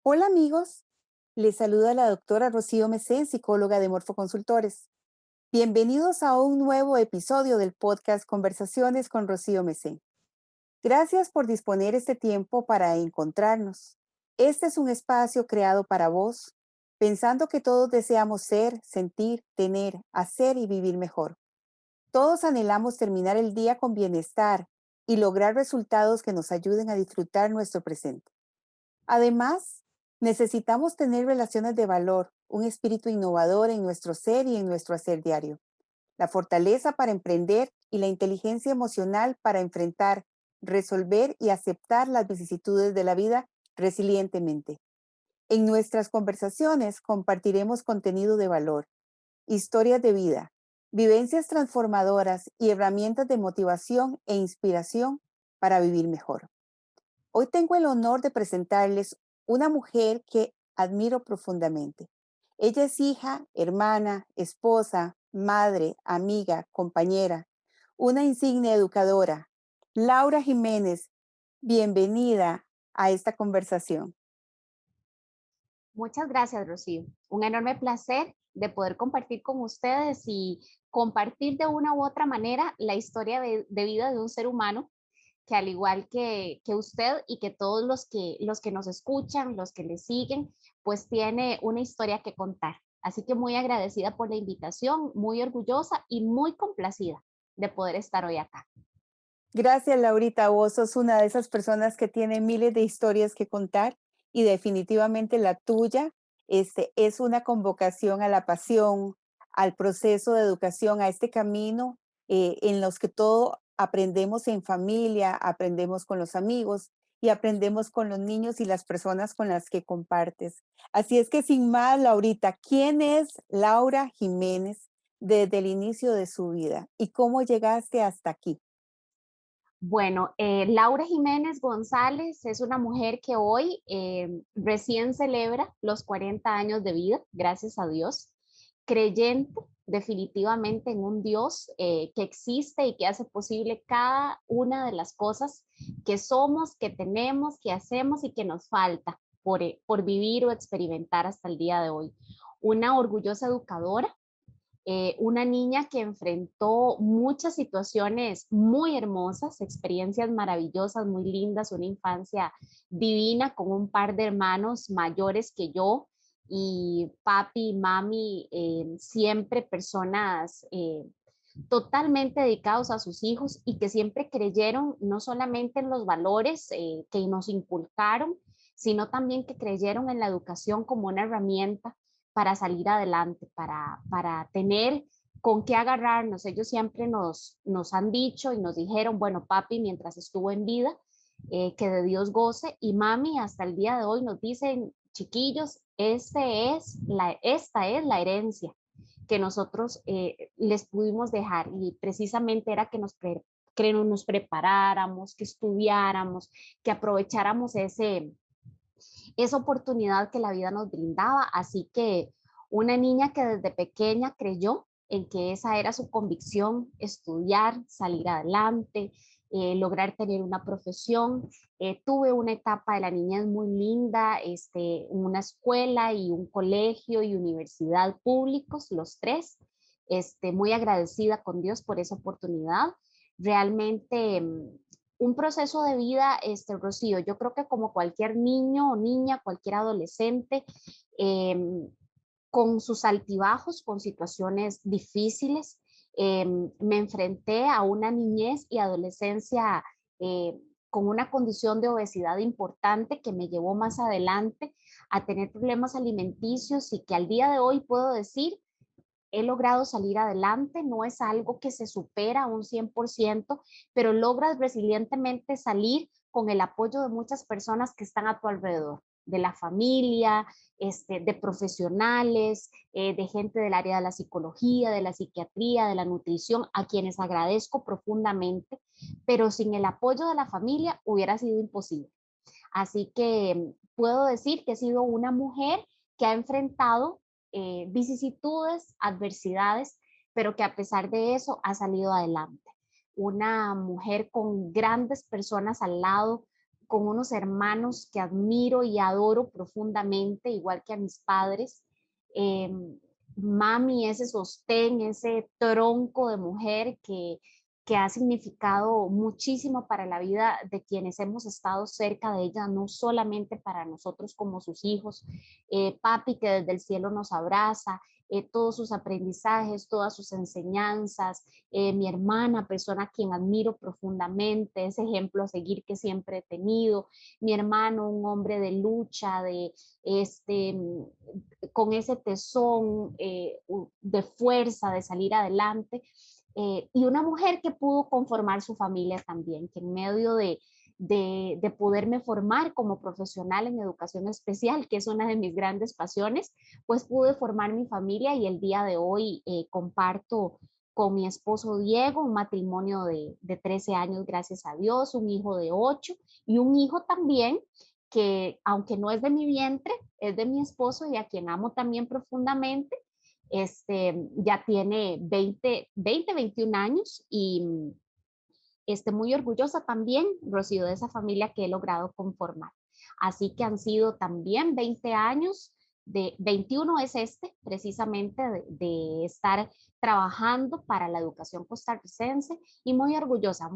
Hola amigos, les saluda la doctora Rocío Mesén, psicóloga de Morfoconsultores. Bienvenidos a un nuevo episodio del podcast Conversaciones con Rocío Mesén. Gracias por disponer este tiempo para encontrarnos. Este es un espacio creado para vos, pensando que todos deseamos ser, sentir, tener, hacer y vivir mejor. Todos anhelamos terminar el día con bienestar y lograr resultados que nos ayuden a disfrutar nuestro presente. Además, necesitamos tener relaciones de valor, un espíritu innovador en nuestro ser y en nuestro hacer diario, la fortaleza para emprender y la inteligencia emocional para enfrentar, resolver y aceptar las vicisitudes de la vida resilientemente. En nuestras conversaciones compartiremos contenido de valor, historias de vida, vivencias transformadoras y herramientas de motivación e inspiración para vivir mejor. Hoy tengo el honor de presentarles una mujer que admiro profundamente. Ella es hija, hermana, esposa, madre, amiga, compañera, una insigne educadora. Laura Jiménez, bienvenida a esta conversación. Muchas gracias, Rocío. Un enorme placer de poder compartir con ustedes y compartir de una u otra manera la historia de vida de un ser humano que al igual que usted y que todos los que nos escuchan, los que le siguen, pues tiene una historia que contar. Así que muy agradecida por la invitación, muy orgullosa y muy complacida de poder estar hoy acá. Gracias, Laurita. Vos sos una de esas personas que tiene miles de historias que contar y definitivamente la tuya es una convocación a la pasión, al proceso de educación, a este camino en los que todo aprendemos en familia, aprendemos con los amigos y aprendemos con los niños y las personas con las que compartes. Así es que sin más, Laurita, ¿quién es Laura Jiménez desde el inicio de su vida y cómo llegaste hasta aquí? Bueno, Laura Jiménez González es una mujer que hoy recién celebra los 40 años de vida, gracias a Dios, creyente definitivamente en un Dios que existe y que hace posible cada una de las cosas que somos, que tenemos, que hacemos y que nos falta por vivir o experimentar hasta el día de hoy. Una orgullosa educadora, una niña que enfrentó muchas situaciones muy hermosas, experiencias maravillosas, muy lindas, una infancia divina con un par de hermanos mayores que yo y papi y mami, siempre personas totalmente dedicados a sus hijos y que siempre creyeron no solamente en los valores que nos inculcaron, sino también que creyeron en la educación como una herramienta para salir adelante, para tener con qué agarrarnos. Ellos siempre nos han dicho y nos dijeron, bueno, papi, mientras estuvo en vida, que de Dios goce, y mami hasta el día de hoy nos dicen, chiquillos, esta es la herencia que nosotros les pudimos dejar y precisamente era que nos preparáramos, que estudiáramos, que aprovecháramos esa oportunidad que la vida nos brindaba. Así que una niña que desde pequeña creyó en que esa era su convicción, estudiar, salir adelante, lograr tener una profesión. Tuve una etapa de la niñez muy linda, una escuela y un colegio y universidad públicos, los tres. Muy agradecida con Dios por esa oportunidad. Realmente un proceso de vida, Rocío, yo creo que como cualquier niño o niña, cualquier adolescente, eh, con sus altibajos, con situaciones difíciles, eh, me enfrenté a una niñez y adolescencia con una condición de obesidad importante que me llevó más adelante a tener problemas alimenticios y que al día de hoy puedo decir he logrado salir adelante, no es algo que se supera a un 100%, pero logras resilientemente salir con el apoyo de muchas personas que están a tu alrededor, de la familia, de profesionales, de gente del área de la psicología, de la psiquiatría, de la nutrición, a quienes agradezco profundamente, pero sin el apoyo de la familia hubiera sido imposible. Así que puedo decir que he sido una mujer que ha enfrentado vicisitudes, adversidades, pero que a pesar de eso ha salido adelante. Una mujer con grandes personas al lado, con unos hermanos que admiro y adoro profundamente, igual que a mis padres. Em, Mami, ese sostén, ese tronco de mujer que ha significado muchísimo para la vida de quienes hemos estado cerca de ella, no solamente para nosotros como sus hijos. Papi, que desde el cielo nos abraza, todos sus aprendizajes, todas sus enseñanzas, mi hermana, persona a quien admiro profundamente, ese ejemplo a seguir que siempre he tenido, mi hermano, un hombre de lucha, este, con ese tesón de fuerza, de salir adelante, y una mujer que pudo conformar su familia también, que en medio de poderme formar como profesional en educación especial, que es una de mis grandes pasiones, pues pude formar mi familia y el día de hoy comparto con mi esposo Diego un matrimonio de 13 años, gracias a Dios, un hijo de 8 y un hijo también que, aunque no es de mi vientre, es de mi esposo y a quien amo también profundamente. Ya tiene 21 años y muy orgullosa también, Rocío, de esa familia que he logrado conformar. Así que han sido también 20 años, de 21 es precisamente de estar trabajando para la educación costarricense y muy orgullosa,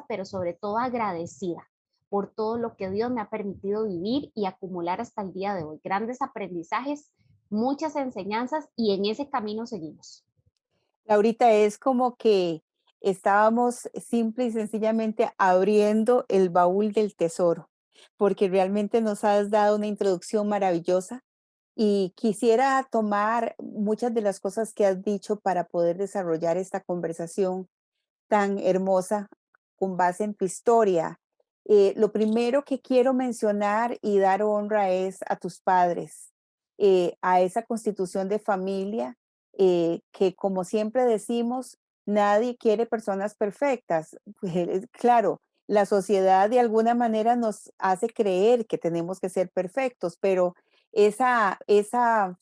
pero sobre todo agradecida por todo lo que Dios me ha permitido vivir y acumular hasta el día de hoy. Grandes aprendizajes, muchas enseñanzas y en ese camino seguimos. Laurita, es como que estábamos simple y sencillamente abriendo el baúl del tesoro, porque realmente nos has dado una introducción maravillosa y quisiera tomar muchas de las cosas que has dicho para poder desarrollar esta conversación tan hermosa con base en tu historia. Lo primero que quiero mencionar y dar honra es a tus padres, a esa constitución de familia, que como siempre decimos, nadie quiere personas perfectas. Claro, la sociedad de alguna manera nos hace creer que tenemos que ser perfectos, pero esa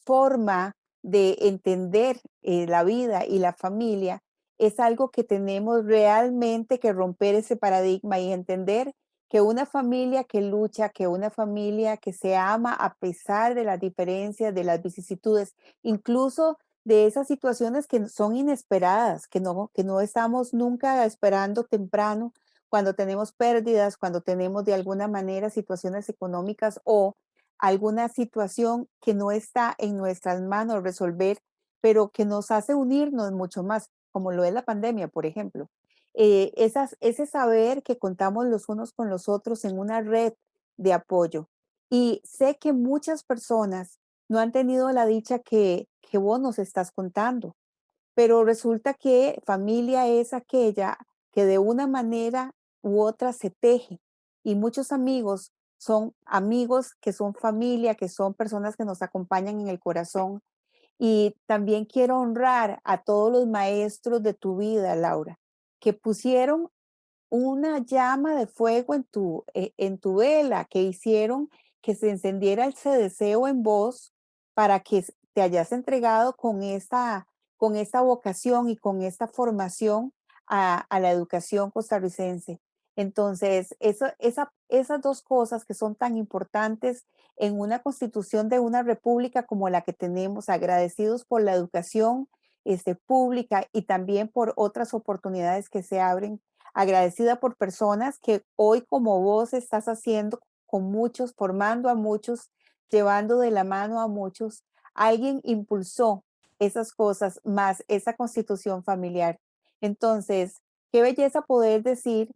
forma de entender la vida y la familia es algo que tenemos realmente que romper ese paradigma y entender que una familia que lucha, que una familia que se ama a pesar de las diferencias, de las vicisitudes, incluso de esas situaciones que son inesperadas, que no estamos nunca esperando temprano, cuando tenemos pérdidas, cuando tenemos de alguna manera situaciones económicas o alguna situación que no está en nuestras manos resolver, pero que nos hace unirnos mucho más, como lo es la pandemia, por ejemplo. Ese saber que contamos los unos con los otros en una red de apoyo. Y sé que muchas personas no han tenido la dicha que vos nos estás contando, pero resulta que familia es aquella que de una manera u otra se teje. Y muchos amigos son amigos que son familia, que son personas que nos acompañan en el corazón, y también quiero honrar a todos los maestros de tu vida, Laura, que pusieron una llama de fuego en tu vela, que hicieron que se encendiera ese deseo en vos para que te hayas entregado con esta vocación y con esta formación a la educación costarricense. Entonces, esas dos cosas que son tan importantes en una constitución de una república como la que tenemos, agradecidos por la educación pública y también por otras oportunidades que se abren, agradecida por personas que hoy como vos estás haciendo con muchos, formando a muchos, llevando de la mano a muchos. Alguien impulsó esas cosas más esa constitución familiar. Entonces, qué belleza poder decir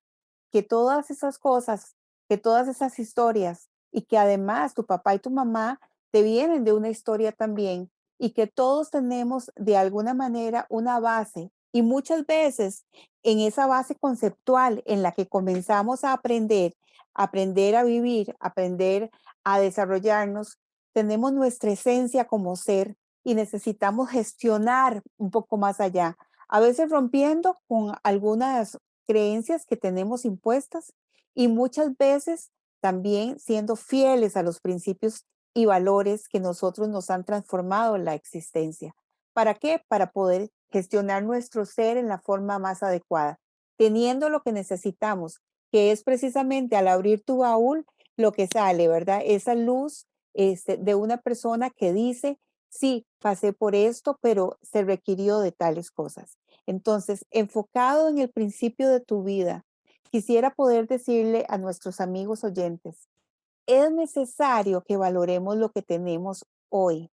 que todas esas cosas, que todas esas historias y que además tu papá y tu mamá te vienen de una historia también y que todos tenemos de alguna manera una base y muchas veces en esa base conceptual en la que comenzamos a aprender a vivir, aprender a desarrollarnos, tenemos nuestra esencia como ser y necesitamos gestionar un poco más allá, a veces rompiendo con algunas creencias que tenemos impuestas y muchas veces también siendo fieles a los principios y valores que nosotros nos han transformado en la existencia. ¿Para qué? Para poder gestionar nuestro ser en la forma más adecuada, teniendo lo que necesitamos, que es precisamente al abrir tu baúl lo que sale, ¿verdad? Esa luz de una persona que dice, sí, pasé por esto, pero se requirió de tales cosas. Entonces, enfocado en el principio de tu vida, quisiera poder decirle a nuestros amigos oyentes, es necesario que valoremos lo que tenemos hoy,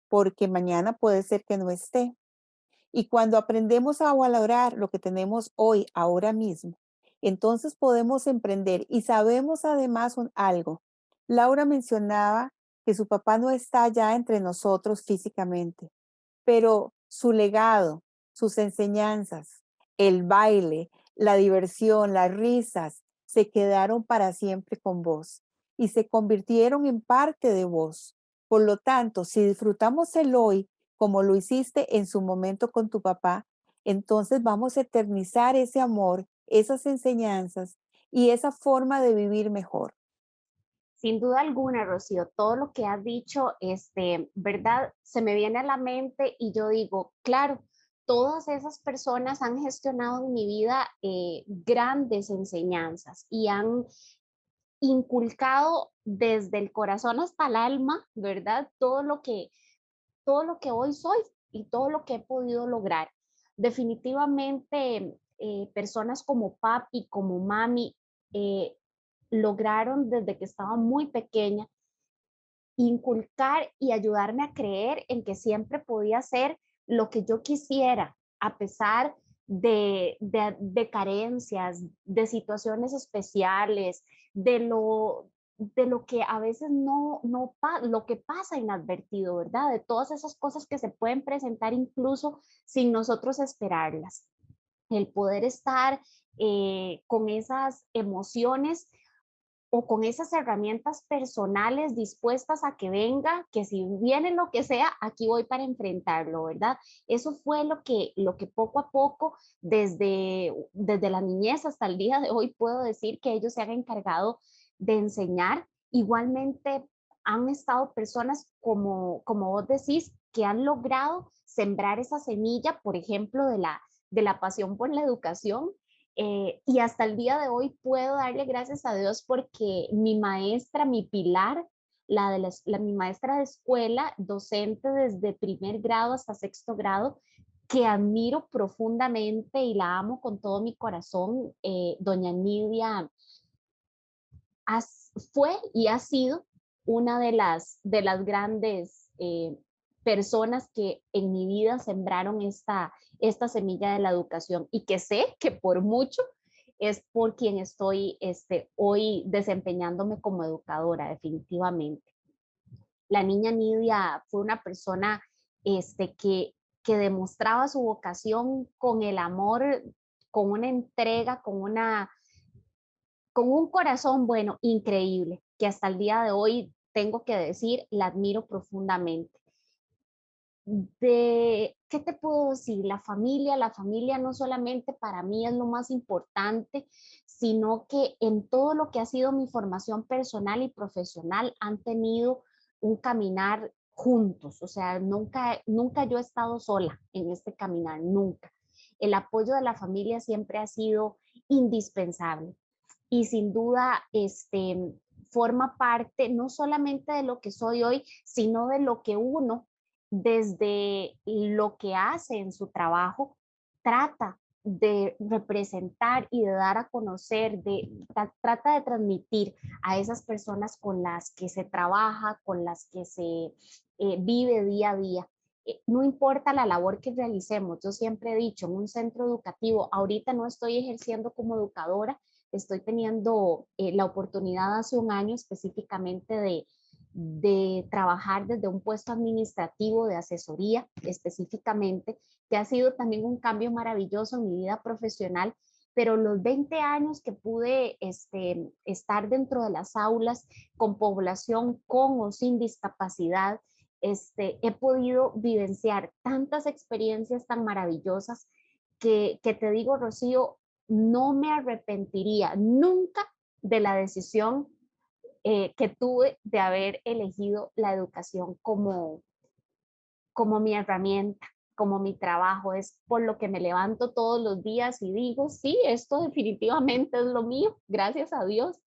porque mañana puede ser que no esté. Y cuando aprendemos a valorar lo que tenemos hoy, ahora mismo, entonces podemos emprender y sabemos además algo. Laura mencionaba que su papá no está ya entre nosotros físicamente, pero su legado, sus enseñanzas, el baile, la diversión, las risas, se quedaron para siempre con vos y se convirtieron en parte de vos. Por lo tanto, si disfrutamos el hoy como lo hiciste en su momento con tu papá, entonces vamos a eternizar ese amor, esas enseñanzas y esa forma de vivir mejor. Sin duda alguna, Rocío, todo lo que has dicho, ¿verdad? Se me viene a la mente y yo digo, claro, todas esas personas han gestionado en mi vida grandes enseñanzas y han inculcado desde el corazón hasta el alma, ¿verdad? Todo lo que hoy soy y todo lo que he podido lograr. Definitivamente, personas como papi, como mami, eh, lograron desde que estaba muy pequeña inculcar y ayudarme a creer en que siempre podía hacer lo que yo quisiera, a pesar de carencias, de situaciones especiales, de lo que a veces lo que pasa inadvertido, ¿verdad? De todas esas cosas que se pueden presentar incluso sin nosotros esperarlas. El poder estar con esas emociones o con esas herramientas personales dispuestas a que venga, que si viene lo que sea, aquí voy para enfrentarlo, ¿verdad? Eso fue lo que poco a poco, desde la niñez hasta el día de hoy, puedo decir que ellos se han encargado de enseñar. Igualmente han estado personas como vos decís, que han logrado sembrar esa semilla, por ejemplo, de la pasión por la educación, y hasta el día de hoy puedo darle gracias a Dios porque mi maestra, mi pilar, mi maestra de escuela, docente desde primer grado hasta sexto grado, que admiro profundamente y la amo con todo mi corazón, doña Nidia, fue y ha sido una de las grandes personas que en mi vida sembraron esta semilla de la educación y que sé que por mucho es por quien estoy hoy desempeñándome como educadora, definitivamente. La niña Nidia fue una persona que demostraba su vocación con el amor, con una entrega, con un corazón, bueno, increíble, que hasta el día de hoy tengo que decir, la admiro profundamente. ¿Qué te puedo decir? La familia no solamente para mí es lo más importante, sino que en todo lo que ha sido mi formación personal y profesional han tenido un caminar juntos, o sea, nunca yo he estado sola en este caminar, nunca. El apoyo de la familia siempre ha sido indispensable y sin duda forma parte no solamente de lo que soy hoy, sino de lo que uno, desde lo que hace en su trabajo, trata de representar y de dar a conocer, trata de transmitir a esas personas con las que se trabaja, con las que se vive día a día. No importa la labor que realicemos, yo siempre he dicho, en un centro educativo, ahorita no estoy ejerciendo como educadora, estoy teniendo la oportunidad hace un año específicamente de trabajar desde un puesto administrativo de asesoría específicamente, que ha sido también un cambio maravilloso en mi vida profesional, pero los 20 años que pude estar dentro de las aulas con población con o sin discapacidad, he podido vivenciar tantas experiencias tan maravillosas que te digo, Rocío, no me arrepentiría nunca de la decisión que tuve de haber elegido la educación como mi herramienta, como mi trabajo, es por lo que me levanto todos los días y digo, sí, esto definitivamente es lo mío, gracias a Dios.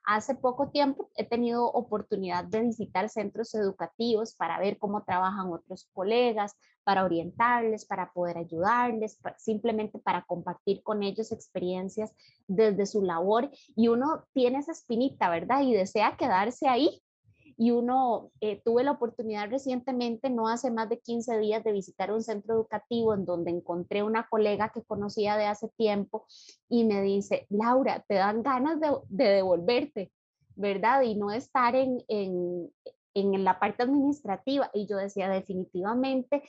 Hace poco tiempo he tenido oportunidad de visitar centros educativos para ver cómo trabajan otros colegas, para orientarles, para poder ayudarles, simplemente para compartir con ellos experiencias desde su labor. Y uno tiene esa espinita, ¿verdad? Y desea quedarse ahí. Y uno, tuve la oportunidad recientemente, no hace más de 15 días, de visitar un centro educativo en donde encontré una colega que conocía de hace tiempo y me dice, Laura, te dan ganas de devolverte, ¿verdad? Y no estar en la parte administrativa. Y yo decía, definitivamente,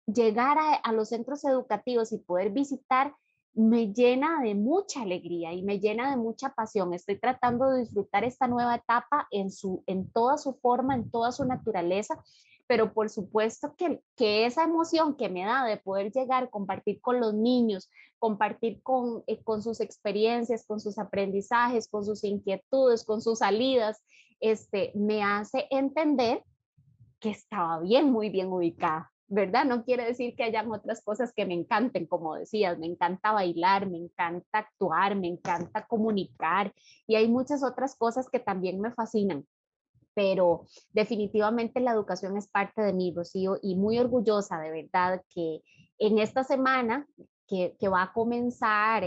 llegar a los centros educativos y poder visitar me llena de mucha alegría y me llena de mucha pasión. Estoy tratando de disfrutar esta nueva etapa en toda su forma, en toda su naturaleza, pero por supuesto que esa emoción que me da de poder llegar, compartir con los niños, compartir con sus experiencias, con sus aprendizajes, con sus inquietudes, con sus salidas, me hace entender que estaba bien, muy bien ubicada, ¿verdad? No quiere decir que hayan otras cosas que me encanten, como decías, me encanta bailar, me encanta actuar, me encanta comunicar y hay muchas otras cosas que también me fascinan, pero definitivamente la educación es parte de mí, Rocío, y muy orgullosa de verdad que en esta semana que va a comenzar,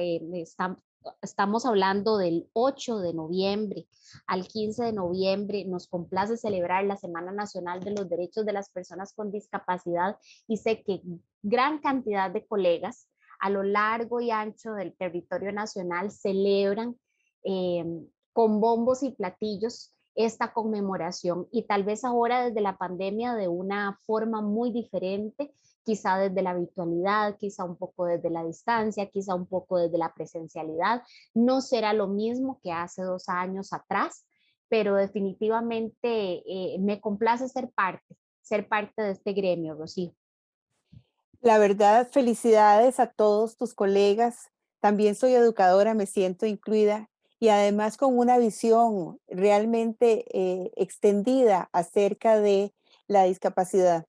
estamos hablando del 8 de noviembre al 15 de noviembre, nos complace celebrar la Semana Nacional de los Derechos de las Personas con Discapacidad y sé que gran cantidad de colegas a lo largo y ancho del territorio nacional celebran eh, con bombos y platillos esta conmemoración y tal vez ahora desde la pandemia de una forma muy diferente, quizá desde la virtualidad, quizá un poco desde la distancia, quizá un poco desde la presencialidad. No será lo mismo que hace 2 años atrás, pero definitivamente me complace ser parte de este gremio, Rocío. La verdad, felicidades a todos tus colegas. También soy educadora, me siento incluida y además con una visión realmente extendida acerca de la discapacidad.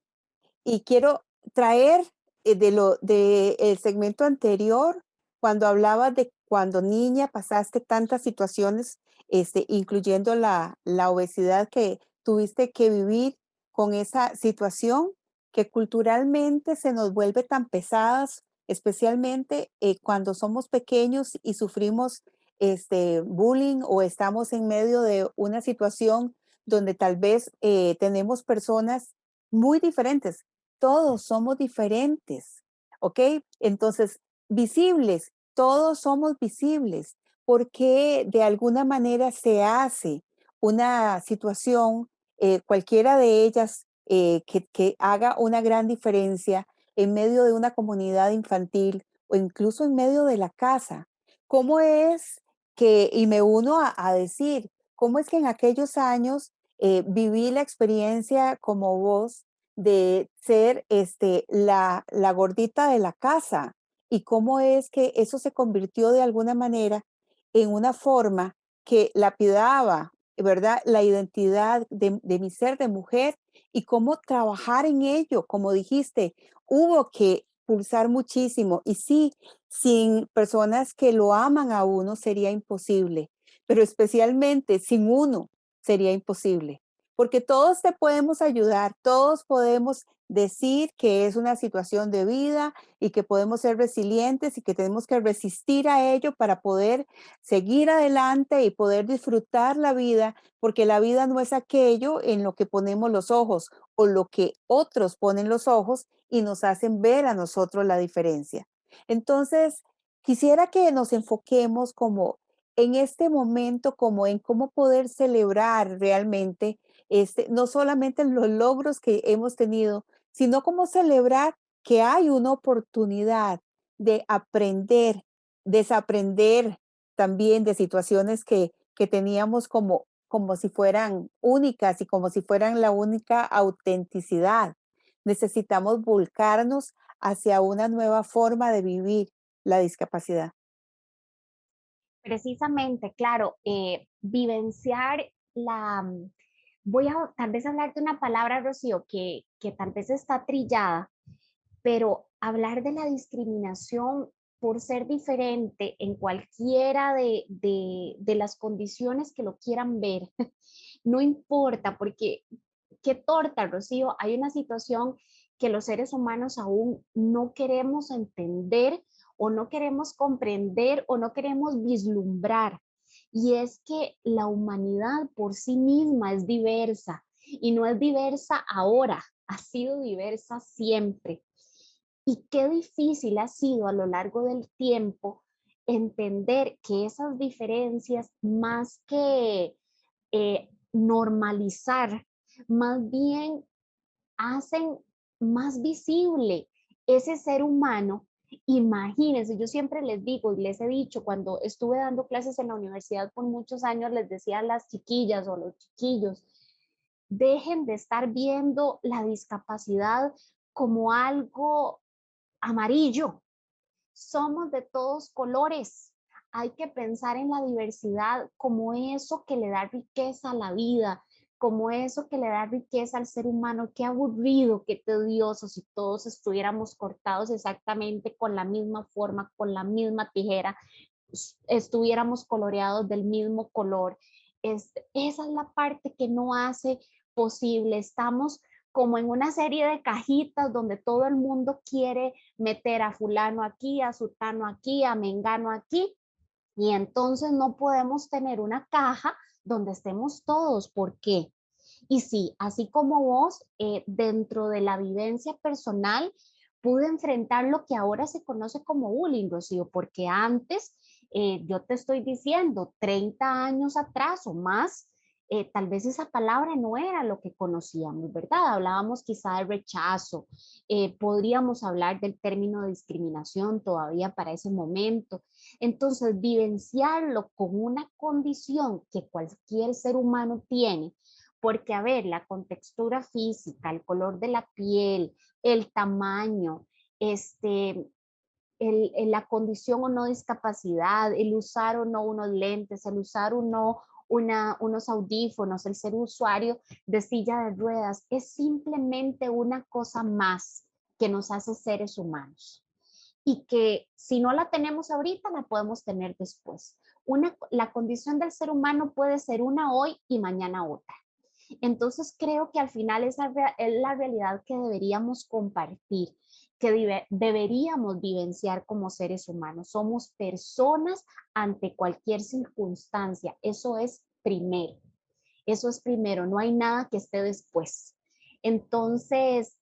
Y quiero traer de el segmento anterior, cuando hablabas de cuando niña pasaste tantas situaciones, incluyendo la obesidad que tuviste que vivir con esa situación que culturalmente se nos vuelve tan pesadas, especialmente cuando somos pequeños y sufrimos bullying o estamos en medio de una situación donde tal vez tenemos personas muy diferentes. Todos somos diferentes, ¿ok? Entonces, visibles, todos somos visibles, porque de alguna manera se hace una situación, cualquiera de ellas, que haga una gran diferencia en medio de una comunidad infantil o incluso en medio de la casa. ¿Cómo es que, y me uno a decir, cómo es que en aquellos años viví la experiencia como vos de ser la gordita de la casa y cómo es que eso se convirtió de alguna manera en una forma que lapidaba, ¿verdad? La identidad de mi ser de mujer y cómo trabajar en ello, como dijiste, hubo que pulsar muchísimo y sí, sin personas que lo aman a uno sería imposible, pero especialmente sin uno sería imposible porque todos te podemos ayudar, todos podemos decir que es una situación de vida y que podemos ser resilientes y que tenemos que resistir a ello para poder seguir adelante y poder disfrutar la vida, porque la vida no es aquello en lo que ponemos los ojos o lo que otros ponen los ojos y nos hacen ver a nosotros la diferencia. Entonces, quisiera que nos enfoquemos como en este momento, como en cómo poder celebrar realmente no solamente los logros que hemos tenido, sino como celebrar que hay una oportunidad de aprender, desaprender también de situaciones que teníamos como si fueran únicas y como si fueran la única autenticidad. Necesitamos volcarnos hacia una nueva forma de vivir la discapacidad. Precisamente, claro, vivenciar voy a tal vez hablar de una palabra, Rocío, que tal vez está trillada, pero hablar de la discriminación por ser diferente en cualquiera de las condiciones que lo quieran ver, no importa, porque qué torta, Rocío, hay una situación que los seres humanos aún no queremos entender o no queremos comprender o no queremos vislumbrar. Y es que la humanidad por sí misma es diversa y no es diversa ahora, ha sido diversa siempre. Y qué difícil ha sido a lo largo del tiempo entender que esas diferencias, más que normalizar, más bien hacen más visible ese ser humano. Imagínense, yo siempre les digo y les he dicho, cuando estuve dando clases en la universidad por muchos años, les decía a las chiquillas o a los chiquillos, dejen de estar viendo la discapacidad como algo amarillo. Somos de todos colores. Hay que pensar en la diversidad como eso que le da riqueza a la vida, como eso que le da riqueza al ser humano. Qué aburrido, qué tedioso si todos estuviéramos cortados exactamente con la misma forma, con la misma tijera, estuviéramos coloreados del mismo color. Esa es la parte que no hace posible. Estamos como en una serie de cajitas donde todo el mundo quiere meter a fulano aquí, a sutano aquí, a mengano aquí, y entonces no podemos tener una caja donde estemos todos. ¿Por qué? Y sí, así como vos, dentro de la vivencia personal, pude enfrentar lo que ahora se conoce como bullying, Rocío, porque antes, yo te estoy diciendo, 30 años atrás o más, tal vez esa palabra no era lo que conocíamos, ¿verdad? Hablábamos quizá de rechazo, podríamos hablar del término de discriminación todavía para ese momento. Entonces, vivenciarlo con una condición que cualquier ser humano tiene, porque, a ver, la contextura física, el color de la piel, el tamaño, la condición o no discapacidad, el usar o no unos lentes, el usar o no unos audífonos, el ser usuario de silla de ruedas, es simplemente una cosa más que nos hace seres humanos y que si no la tenemos ahorita, la podemos tener después. La condición del ser humano puede ser una hoy y mañana otra. Entonces creo que al final esa es la realidad que deberíamos compartir, que deberíamos vivenciar como seres humanos. Somos personas ante cualquier circunstancia. Eso es primero, no hay nada que esté después. Entonces,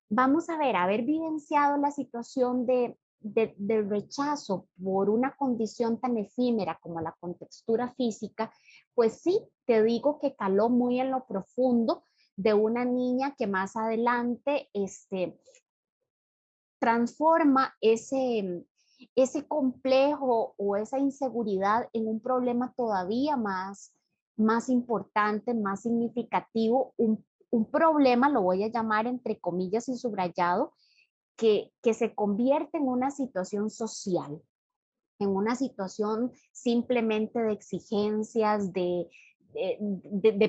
vamos a ver, haber vivenciado la situación del rechazo por una condición tan efímera como la contextura física, pues sí, te digo que caló muy en lo profundo de una niña que más adelante transforma ese complejo o esa inseguridad en un problema todavía más importante, más significativo, un problema, lo voy a llamar entre comillas y subrayado, que se convierte en una situación social, en una situación simplemente de exigencias, de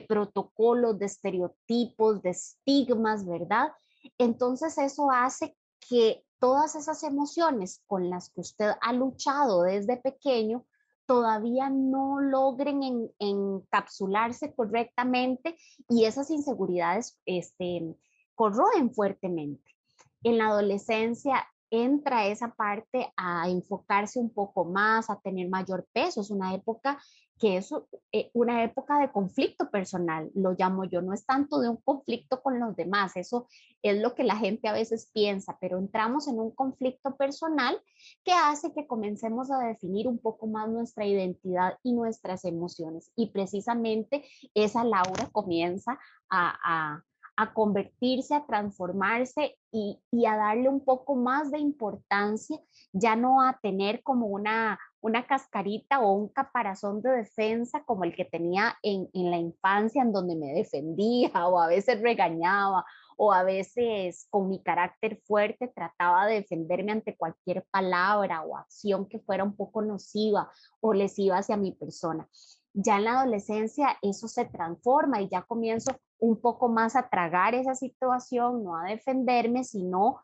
protocolos, de estereotipos, de estigmas, ¿verdad? Entonces eso hace que todas esas emociones con las que usted ha luchado desde pequeño todavía no logren encapsularse correctamente y esas inseguridades corroen fuertemente. En la adolescencia entra esa parte a enfocarse un poco más, a tener mayor peso. Es una época que es una época de conflicto personal, lo llamo yo, no es tanto de un conflicto con los demás, eso es lo que la gente a veces piensa, pero entramos en un conflicto personal que hace que comencemos a definir un poco más nuestra identidad y nuestras emociones. Y precisamente esa Laura comienza a, a convertirse, a transformarse y a darle un poco más de importancia, ya no a tener como una cascarita o un caparazón de defensa como el que tenía en la infancia, en donde me defendía o a veces regañaba o a veces con mi carácter fuerte trataba de defenderme ante cualquier palabra o acción que fuera un poco nociva o lesiva hacia mi persona. Ya en la adolescencia eso se transforma y ya comienzo un poco más a tragar esa situación, no a defenderme, sino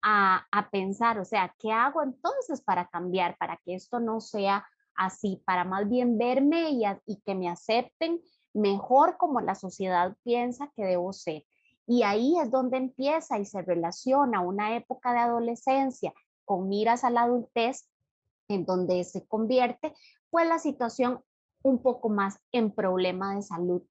a pensar, o sea, ¿qué hago entonces para cambiar, para que esto no sea así, para más bien verme y que me acepten mejor como la sociedad piensa que debo ser? Y ahí es donde empieza y se relaciona una época de adolescencia con miras a la adultez, en donde se convierte pues la situación un poco más en problema de salud,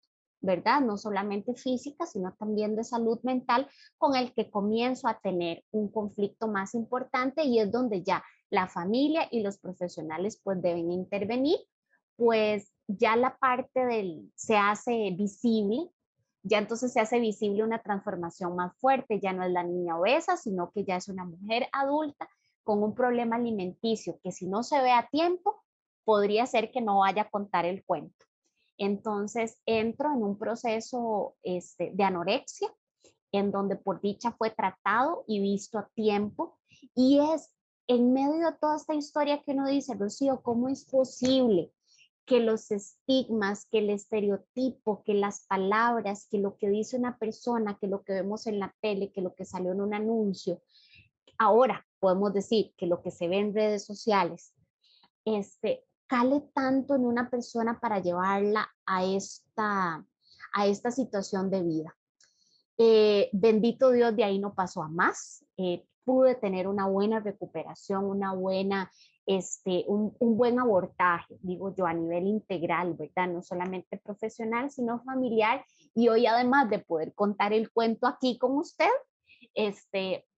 ¿verdad? No solamente física, sino también de salud mental, con el que comienzo a tener un conflicto más importante y es donde ya la familia y los profesionales pues deben intervenir, pues ya la parte del se hace visible, ya entonces se hace visible una transformación más fuerte, ya no es la niña obesa, sino que ya es una mujer adulta con un problema alimenticio que si no se ve a tiempo, podría ser que no vaya a contar el cuento. Entonces entro en un proceso de anorexia, en donde por dicha fue tratado y visto a tiempo. Y es en medio de toda esta historia que uno dice, Rocío, ¿cómo es posible que los estigmas, que el estereotipo, que las palabras, que lo que dice una persona, que lo que vemos en la tele, que lo que salió en un anuncio, ahora podemos decir que lo que se ve en redes sociales, cale tanto en una persona para llevarla a esta situación de vida? Bendito Dios, de ahí no pasó a más. Pude tener una buena recuperación, un buen abordaje, digo yo, a nivel integral, ¿verdad? No solamente profesional, sino familiar. Y hoy, además de poder contar el cuento aquí con usted,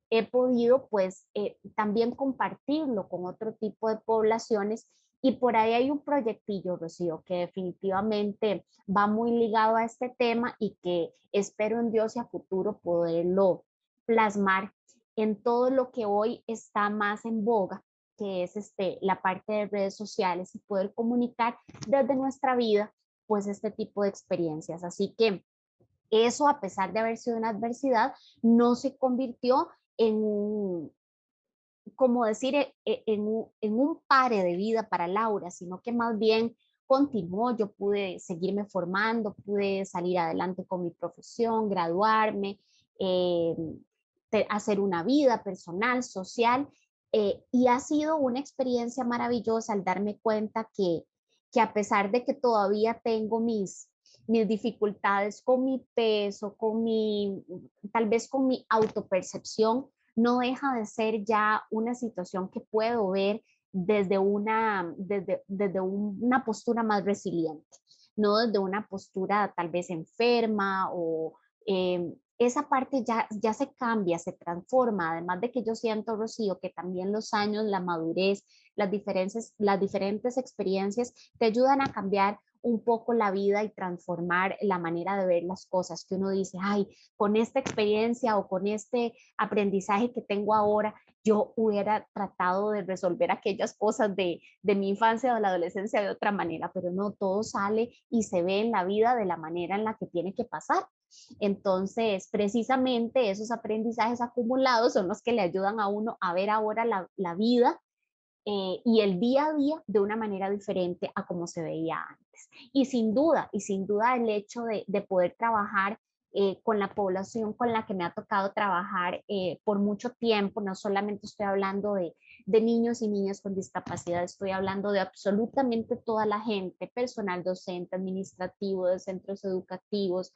he podido pues también compartirlo con otro tipo de poblaciones y por ahí hay un proyectillo, Rocío, que definitivamente va muy ligado a este tema y que espero en Dios y a futuro poderlo plasmar en todo lo que hoy está más en boga, que es la parte de redes sociales y poder comunicar desde nuestra vida pues este tipo de experiencias. Así que eso, a pesar de haber sido una adversidad, no se convirtió en un, como decir, en un pare de vida para Laura, sino que más bien continuó, yo pude seguirme formando, pude salir adelante con mi profesión, graduarme, eh, hacer una vida personal, social, y ha sido una experiencia maravillosa al darme cuenta que a pesar de que todavía tengo mis dificultades con mi peso, tal vez con mi autopercepción, no deja de ser ya una situación que puedo ver desde una postura más resiliente, no desde una postura tal vez enferma o esa parte ya se cambia, se transforma, además de que yo siento, Rocío, que también los años, la madurez, las diferentes experiencias te ayudan a cambiar un poco la vida y transformar la manera de ver las cosas, que uno dice, ay, con esta experiencia o con este aprendizaje que tengo ahora, yo hubiera tratado de resolver aquellas cosas de mi infancia o de la adolescencia de otra manera, pero no, todo sale y se ve en la vida de la manera en la que tiene que pasar. Entonces, precisamente esos aprendizajes acumulados son los que le ayudan a uno a ver ahora la vida y el día a día de una manera diferente a como se veía antes. Y sin duda el hecho de poder trabajar con la población con la que me ha tocado trabajar por mucho tiempo, no solamente estoy hablando de niños y niñas con discapacidad, estoy hablando de absolutamente toda la gente, personal docente, administrativo, de centros educativos,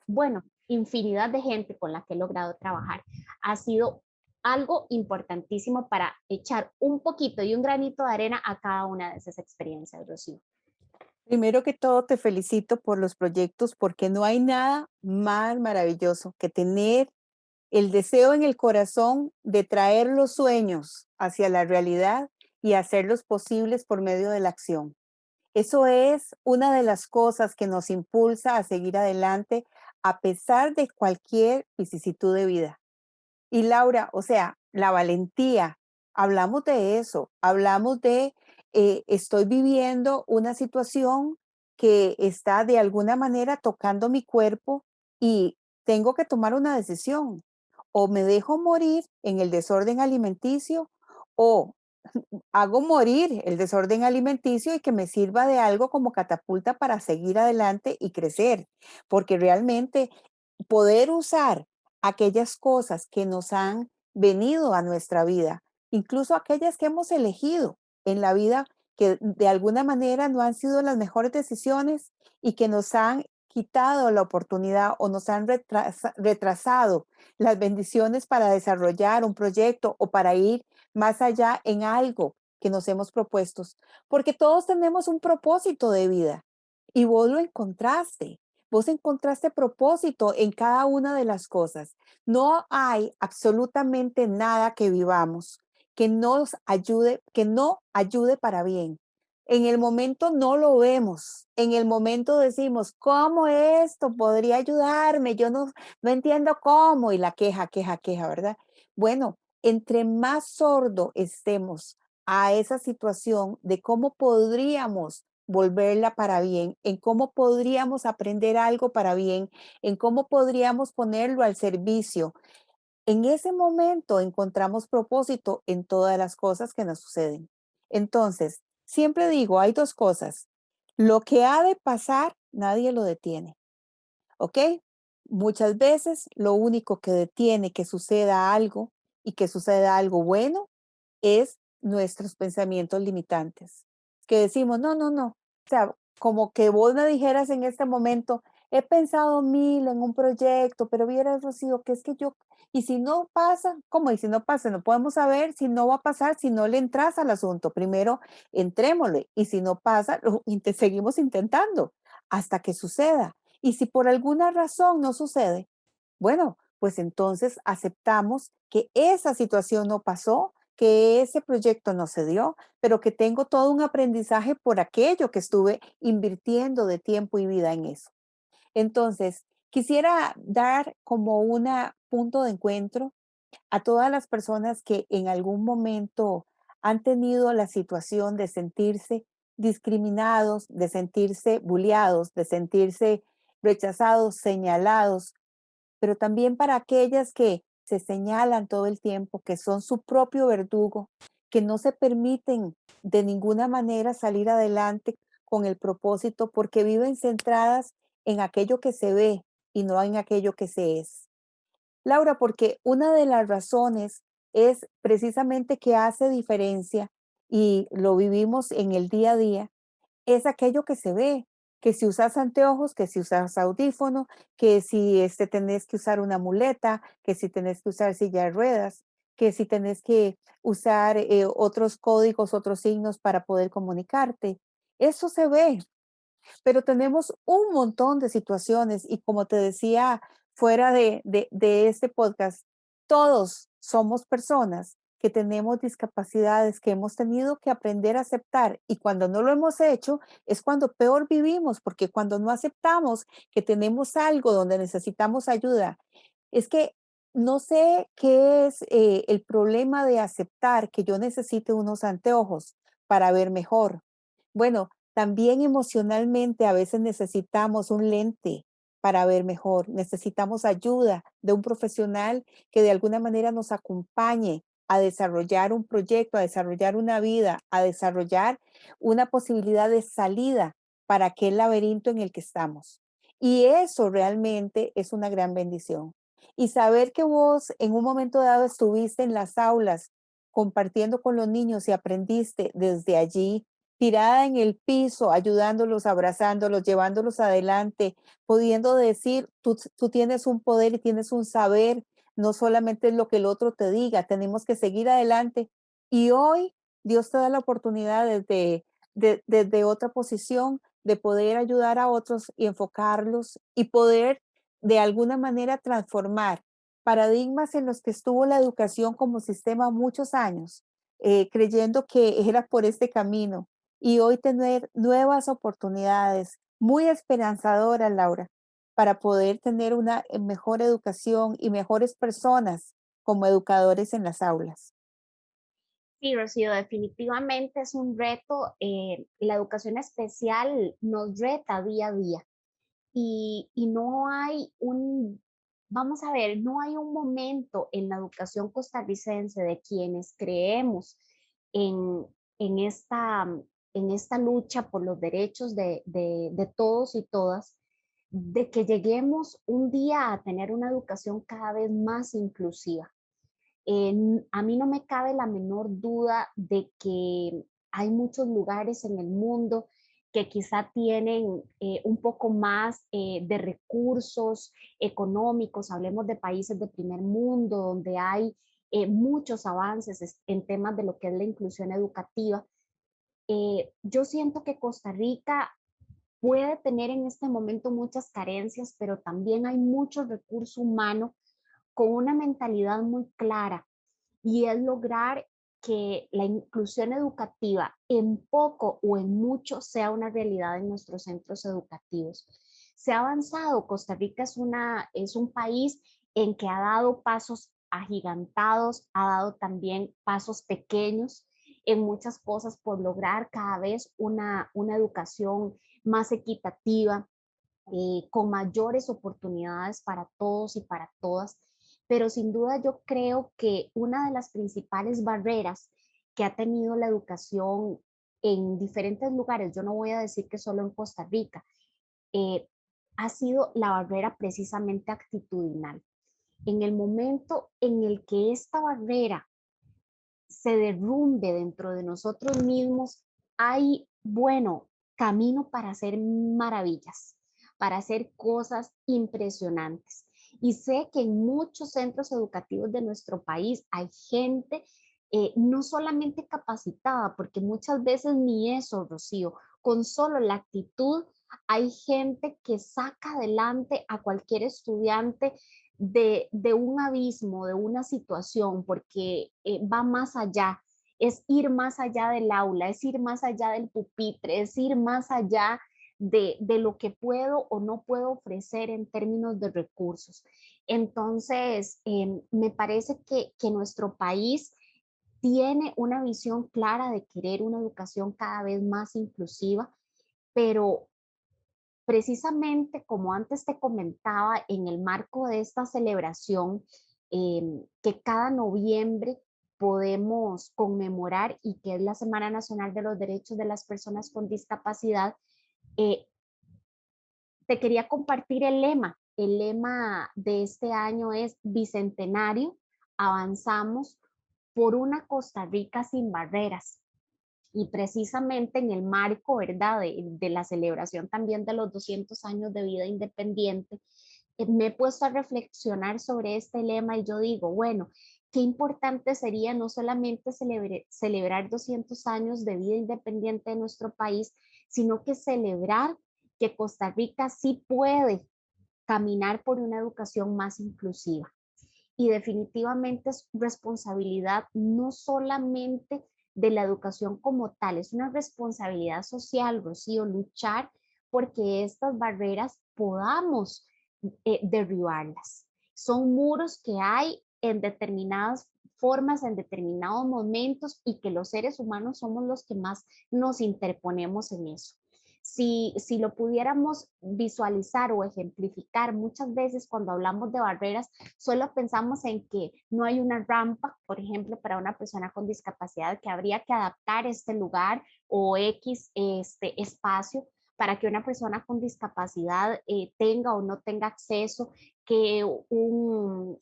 bueno, infinidad de gente con la que he logrado trabajar. Ha sido algo importantísimo para echar un poquito y un granito de arena a cada una de esas experiencias, Rocío. Primero que todo, te felicito por los proyectos porque no hay nada más maravilloso que tener el deseo en el corazón de traer los sueños hacia la realidad y hacerlos posibles por medio de la acción. Eso es una de las cosas que nos impulsa a seguir adelante a pesar de cualquier vicisitud de vida. Y Laura, o sea, la valentía, hablamos de eso, hablamos de estoy viviendo una situación que está de alguna manera tocando mi cuerpo y tengo que tomar una decisión. O me dejo morir en el desorden alimenticio o hago morir el desorden alimenticio y que me sirva de algo como catapulta para seguir adelante y crecer, porque realmente poder usar aquellas cosas que nos han venido a nuestra vida, incluso aquellas que hemos elegido en la vida que de alguna manera no han sido las mejores decisiones y que nos han quitado la oportunidad o nos han retrasado las bendiciones para desarrollar un proyecto o para ir más allá en algo que nos hemos propuesto. Porque todos tenemos un propósito de vida y vos lo encontraste. Vos encontraste propósito en cada una de las cosas. No hay absolutamente nada que vivamos que nos ayude, que no ayude para bien. En el momento no lo vemos. En el momento decimos, ¿cómo esto podría ayudarme? Yo no entiendo cómo. Y la queja, queja, queja, ¿verdad? Bueno, entre más sordo estemos a esa situación de cómo podríamos volverla para bien, en cómo podríamos aprender algo para bien, en cómo podríamos ponerlo al servicio. En ese momento encontramos propósito en todas las cosas que nos suceden. Entonces, siempre digo, hay dos cosas. Lo que ha de pasar, nadie lo detiene, ¿ok? Muchas veces lo único que detiene que suceda algo y que suceda algo bueno es nuestros pensamientos limitantes, que decimos, no, no, no. O sea, como que vos me dijeras en este momento, he pensado mil en un proyecto, pero vieras, Rocío, que es que yo, y si no pasa, ¿cómo? Y si no pasa, no podemos saber si no va a pasar, si no le entras al asunto. Primero, entrémosle, y si no pasa, seguimos intentando hasta que suceda. Y si por alguna razón no sucede, bueno, pues entonces aceptamos que esa situación no pasó, que ese proyecto no se dio, pero que tengo todo un aprendizaje por aquello que estuve invirtiendo de tiempo y vida en eso. Entonces, quisiera dar como un punto de encuentro a todas las personas que en algún momento han tenido la situación de sentirse discriminados, de sentirse bulleados, de sentirse rechazados, señalados, pero también para aquellas que se señalan todo el tiempo, que son su propio verdugo, que no se permiten de ninguna manera salir adelante con el propósito porque viven centradas en aquello que se ve y no en aquello que se es. Laura, porque una de las razones es precisamente que hace diferencia y lo vivimos en el día a día, es aquello que se ve, que si usas anteojos, que si usas audífono, que si tenés que usar una muleta, que si tenés que usar silla de ruedas, que si tenés que usar otros códigos, otros signos para poder comunicarte. Eso se ve, pero tenemos un montón de situaciones y como te decía fuera de este podcast, todos somos personas que tenemos discapacidades que hemos tenido que aprender a aceptar y cuando no lo hemos hecho es cuando peor vivimos, porque cuando no aceptamos que tenemos algo donde necesitamos ayuda, es que no sé qué es el problema de aceptar que yo necesite unos anteojos para ver mejor. Bueno, también emocionalmente a veces necesitamos un lente para ver mejor, necesitamos ayuda de un profesional que de alguna manera nos acompañe a desarrollar un proyecto, a desarrollar una vida, a desarrollar una posibilidad de salida para aquel laberinto en el que estamos. Y eso realmente es una gran bendición. Y saber que vos en un momento dado estuviste en las aulas compartiendo con los niños y aprendiste desde allí tirada en el piso, ayudándolos, abrazándolos, llevándolos adelante, pudiendo decir, tú tienes un poder y tienes un saber, no solamente es lo que el otro te diga, tenemos que seguir adelante. Y hoy Dios te da la oportunidad desde otra posición de poder ayudar a otros y enfocarlos y poder de alguna manera transformar paradigmas en los que estuvo la educación como sistema muchos años, creyendo que era por este camino y hoy tener nuevas oportunidades muy esperanzadoras, Laura, para poder tener una mejor educación y mejores personas como educadores en las aulas. Sí, Rocío, definitivamente es un reto. La educación especial nos reta día a día y no hay vamos a ver, no hay un momento en la educación costarricense de quienes creemos en, en esta, en esta lucha por los derechos de todos y todas, de que lleguemos un día a tener una educación cada vez más inclusiva. A mí no me cabe la menor duda de que hay muchos lugares en el mundo que quizá tienen un poco más de recursos económicos, hablemos de países de primer mundo, donde hay muchos avances en temas de lo que es la inclusión educativa. Yo siento que Costa Rica puede tener en este momento muchas carencias, pero también hay mucho recurso humano con una mentalidad muy clara y es lograr que la inclusión educativa en poco o en mucho sea una realidad en nuestros centros educativos. Se ha avanzado, Costa Rica es un país en que ha dado pasos agigantados, ha dado también pasos pequeños en muchas cosas por lograr cada vez una educación más equitativa, con mayores oportunidades para todos y para todas. Pero sin duda yo creo que una de las principales barreras que ha tenido la educación en diferentes lugares, yo no voy a decir que solo en Costa Rica, eh, ha sido la barrera precisamente actitudinal. En el momento en el que esta barrera se derrumbe dentro de nosotros mismos, hay, bueno, camino para hacer maravillas, para hacer cosas impresionantes. Y sé que en muchos centros educativos de nuestro país hay gente no solamente capacitada, porque muchas veces ni eso, Rocío, con solo la actitud, hay gente que saca adelante a cualquier estudiante de un abismo, de una situación, porque va más allá, es ir más allá del aula, es ir más allá del pupitre, es ir más allá de lo que puedo o no puedo ofrecer en términos de recursos. Entonces, me parece que nuestro país tiene una visión clara de querer una educación cada vez más inclusiva, pero precisamente como antes te comentaba, en el marco de esta celebración que cada noviembre podemos conmemorar y que es la Semana Nacional de los Derechos de las Personas con Discapacidad, eh, te quería compartir el lema. El lema de este año es Bicentenario, avanzamos por una Costa Rica sin barreras. Y precisamente en el marco, ¿verdad?, de la celebración también de los 200 años de vida independiente, me he puesto a reflexionar sobre este lema y yo digo, bueno, qué importante sería no solamente celebrar 200 años de vida independiente de nuestro país, sino que celebrar que Costa Rica sí puede caminar por una educación más inclusiva. Y definitivamente es responsabilidad no solamente de la educación como tal, es una responsabilidad social, Rocío, luchar porque estas barreras podamos derribarlas. Son muros que hay en determinadas formas, en determinados momentos y que los seres humanos somos los que más nos interponemos en eso. Si lo pudiéramos visualizar o ejemplificar, muchas veces cuando hablamos de barreras, solo pensamos en que no hay una rampa, por ejemplo, para una persona con discapacidad, que habría que adaptar este lugar o X este espacio para que una persona con discapacidad tenga o no tenga acceso, que un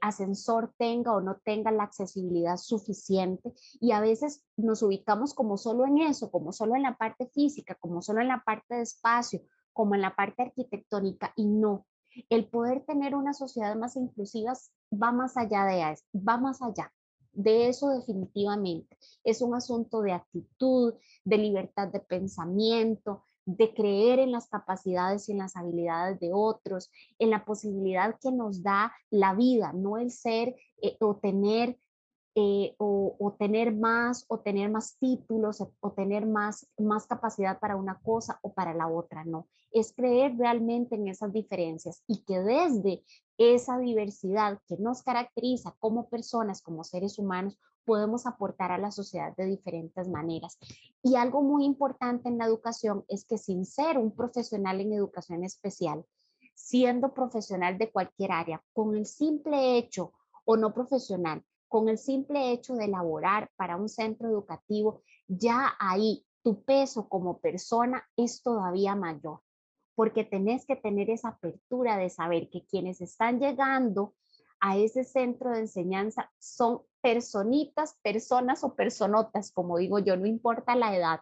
ascensor tenga o no tenga la accesibilidad suficiente. Y a veces nos ubicamos como solo en eso, como solo en la parte física, como solo en la parte de espacio, como en la parte arquitectónica, y no. El poder tener una sociedad más inclusiva va más allá de eso, va más allá. De eso definitivamente. Es un asunto de actitud, de libertad de pensamiento, de creer en las capacidades y en las habilidades de otros, en la posibilidad que nos da la vida, no el ser o tener más títulos o tener más capacidad para una cosa o para la otra, no. Es creer realmente en esas diferencias y que desde esa diversidad que nos caracteriza como personas, como seres humanos, podemos aportar a la sociedad de diferentes maneras. Y algo muy importante en la educación es que sin ser un profesional en educación especial, siendo profesional de cualquier área, con el simple hecho o no profesional, con el simple hecho de laborar para un centro educativo, ya ahí tu peso como persona es todavía mayor, porque tenés que tener esa apertura de saber que quienes están llegando a ese centro de enseñanza son personitas, personas o personotas, como digo yo, no importa la edad,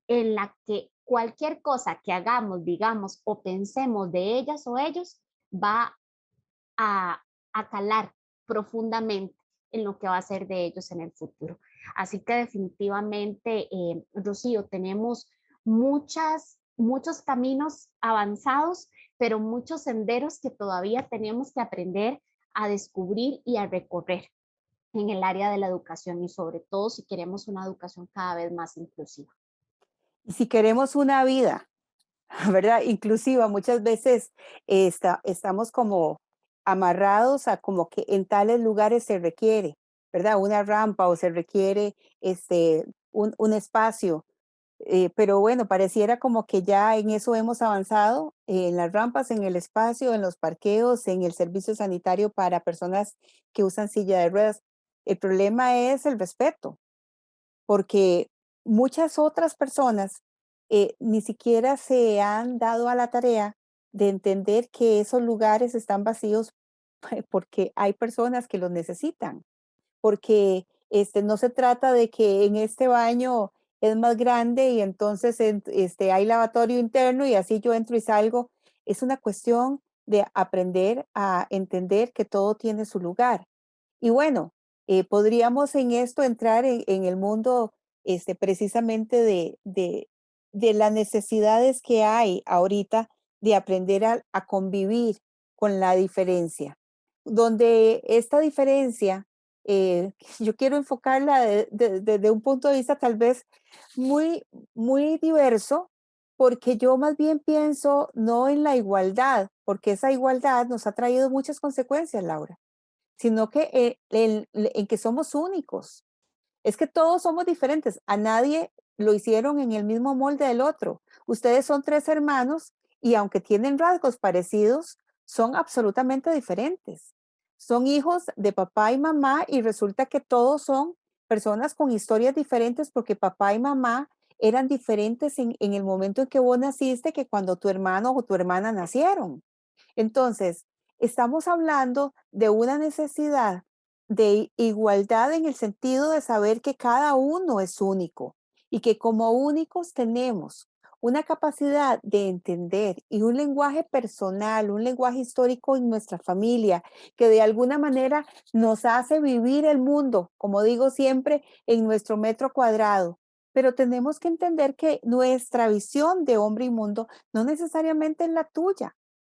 en la que cualquier cosa que hagamos, digamos o pensemos de ellas o ellos va a, a calar profundamente en lo que va a ser de ellos en el futuro. Así que definitivamente, Rocío, tenemos muchos caminos avanzados, pero muchos senderos que todavía tenemos que aprender a descubrir y a recorrer en el área de la educación y sobre todo si queremos una educación cada vez más inclusiva. Y si queremos una vida, ¿verdad? Inclusiva, muchas veces estamos como amarrados a como que en tales lugares se requiere, ¿verdad? Una rampa o se requiere un espacio. Pero bueno, pareciera como que ya en eso hemos avanzado, en las rampas, en el espacio, en los parqueos, en el servicio sanitario para personas que usan silla de ruedas. El problema es el respeto, porque muchas otras personas ni siquiera se han dado a la tarea de entender que esos lugares están vacíos porque hay personas que los necesitan, porque no se trata de que en este baño es más grande y entonces hay lavatorio interno y así yo entro y salgo. Es una cuestión de aprender a entender que todo tiene su lugar. Y bueno, podríamos en esto entrar en el mundo precisamente de las necesidades que hay ahorita de aprender a convivir con la diferencia, donde esta diferencia, yo quiero enfocarla desde un punto de vista tal vez muy, muy diverso, porque yo más bien pienso no en la igualdad, porque esa igualdad nos ha traído muchas consecuencias, Laura, sino que en que somos únicos. Es que todos somos diferentes. A nadie lo hicieron en el mismo molde del otro. Ustedes son tres hermanos y aunque tienen rasgos parecidos, son absolutamente diferentes. Son hijos de papá y mamá y resulta que todos son personas con historias diferentes porque papá y mamá eran diferentes en el momento en que vos naciste que cuando tu hermano o tu hermana nacieron. Entonces, estamos hablando de una necesidad de igualdad en el sentido de saber que cada uno es único y que como únicos tenemos una capacidad de entender y un lenguaje personal, un lenguaje histórico en nuestra familia, que de alguna manera nos hace vivir el mundo, como digo siempre, en nuestro metro cuadrado. Pero tenemos que entender que nuestra visión de hombre y mundo no necesariamente es la tuya,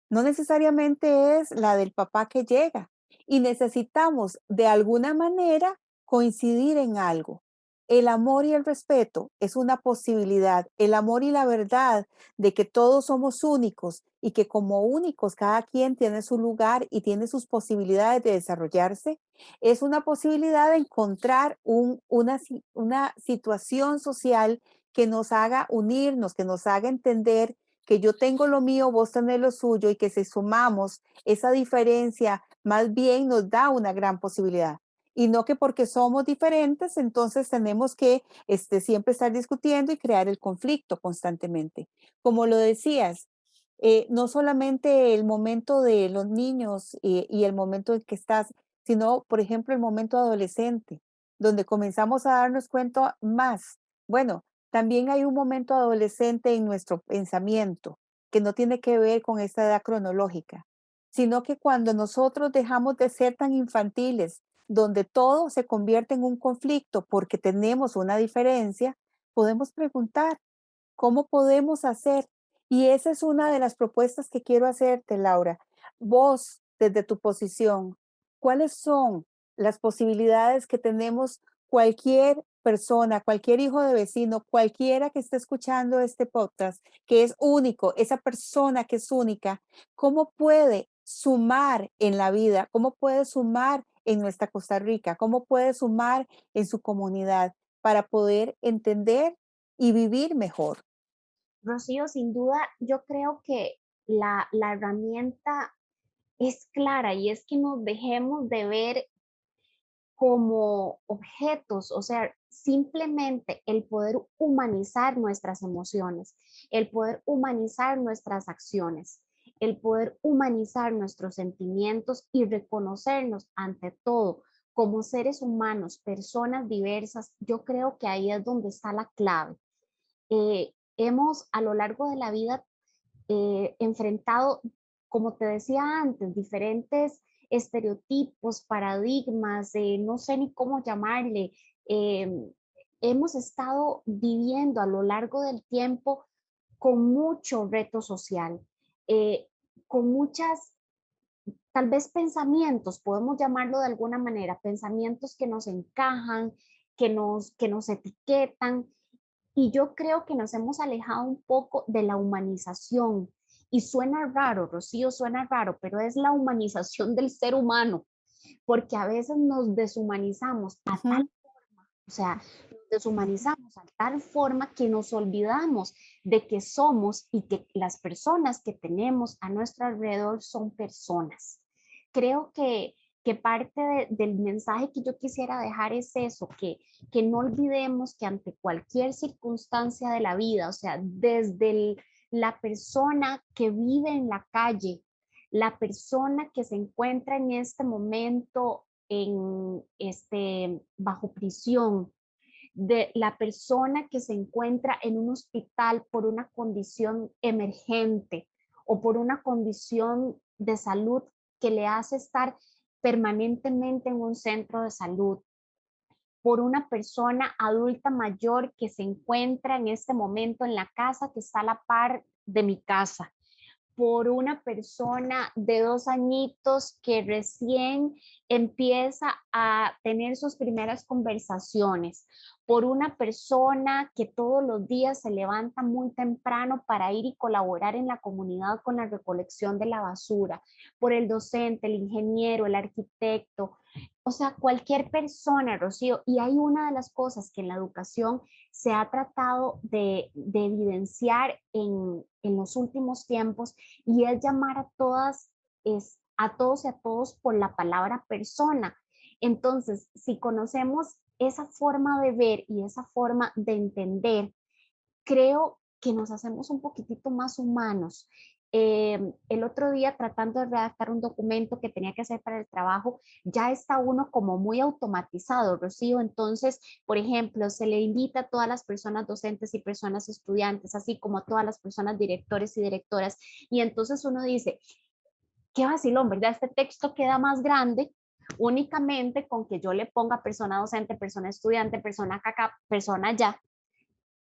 no necesariamente es la del papá que llega y necesitamos de alguna manera coincidir en algo. El amor y el respeto es una posibilidad. El amor y la verdad de que todos somos únicos y que como únicos cada quien tiene su lugar y tiene sus posibilidades de desarrollarse, es una posibilidad de encontrar una situación social que nos haga unirnos, que nos haga entender que yo tengo lo mío, vos tenés lo suyo y que si sumamos esa diferencia, más bien nos da una gran posibilidad. Y no que porque somos diferentes, entonces tenemos que siempre estar discutiendo y crear el conflicto constantemente. Como lo decías, no solamente el momento de los niños y el momento en que estás, sino, por ejemplo, el momento adolescente, donde comenzamos a darnos cuenta más. Bueno, también hay un momento adolescente en nuestro pensamiento que no tiene que ver con esta edad cronológica, sino que cuando nosotros dejamos de ser tan infantiles, donde todo se convierte en un conflicto porque tenemos una diferencia, podemos preguntar, ¿cómo podemos hacer? Y esa es una de las propuestas que quiero hacerte, Laura. Vos, desde tu posición, ¿cuáles son las posibilidades que tenemos cualquier persona, cualquier hijo de vecino, cualquiera que esté escuchando este podcast, que es único, esa persona que es única, cómo puede sumar en la vida, cómo puede sumar en nuestra Costa Rica, cómo puede sumar en su comunidad para poder entender y vivir mejor? Rocío, sin duda, yo creo que la herramienta es clara y es que nos dejemos de ver como objetos, o sea, simplemente el poder humanizar nuestras emociones, el poder humanizar nuestras acciones, el poder humanizar nuestros sentimientos y reconocernos ante todo como seres humanos, personas diversas, yo creo que ahí es donde está la clave. Hemos a lo largo de la vida enfrentado, como te decía antes, diferentes estereotipos, paradigmas, no sé ni cómo llamarle. eh, Hemos estado viviendo a lo largo del tiempo con mucho reto social, eh, con muchas, tal vez pensamientos, podemos llamarlo de alguna manera, pensamientos que nos encajan, que nos etiquetan, y yo creo que nos hemos alejado un poco de la humanización. Y suena raro, Rocío, suena raro, pero es la humanización del ser humano, porque a veces nos deshumanizamos a tal, Ujú. o sea, nos deshumanizamos a tal forma que nos olvidamos de que somos y que las personas que tenemos a nuestro alrededor son personas. Creo que parte del mensaje que yo quisiera dejar es eso, que no olvidemos que ante cualquier circunstancia de la vida, o sea, desde la persona que vive en la calle, la persona que se encuentra en este momento bajo prisión, de la persona que se encuentra en un hospital por una condición emergente o por una condición de salud que le hace estar permanentemente en un centro de salud, por una persona adulta mayor que se encuentra en este momento en la casa que está a la par de mi casa, por una persona de 2 añitos que recién empieza a tener sus primeras conversaciones, por una persona que todos los días se levanta muy temprano para ir y colaborar en la comunidad con la recolección de la basura, por el docente, el ingeniero, el arquitecto, o sea, cualquier persona, Rocío. Y hay una de las cosas que en la educación se ha tratado de evidenciar en los últimos tiempos, y es llamar a todos y a todos por la palabra persona. Entonces, si conocemos esa forma de ver y esa forma de entender, creo que nos hacemos un poquitito más humanos. El otro día, tratando de redactar un documento que tenía que hacer para el trabajo, ya está uno como muy automatizado, Rocío. Entonces, por ejemplo, se le invita a todas las personas docentes y personas estudiantes, así como a todas las personas directores y directoras, y entonces uno dice, qué vacilón, ¿verdad? Este texto queda más grande únicamente con que yo le ponga persona docente, persona estudiante, persona acá, persona allá.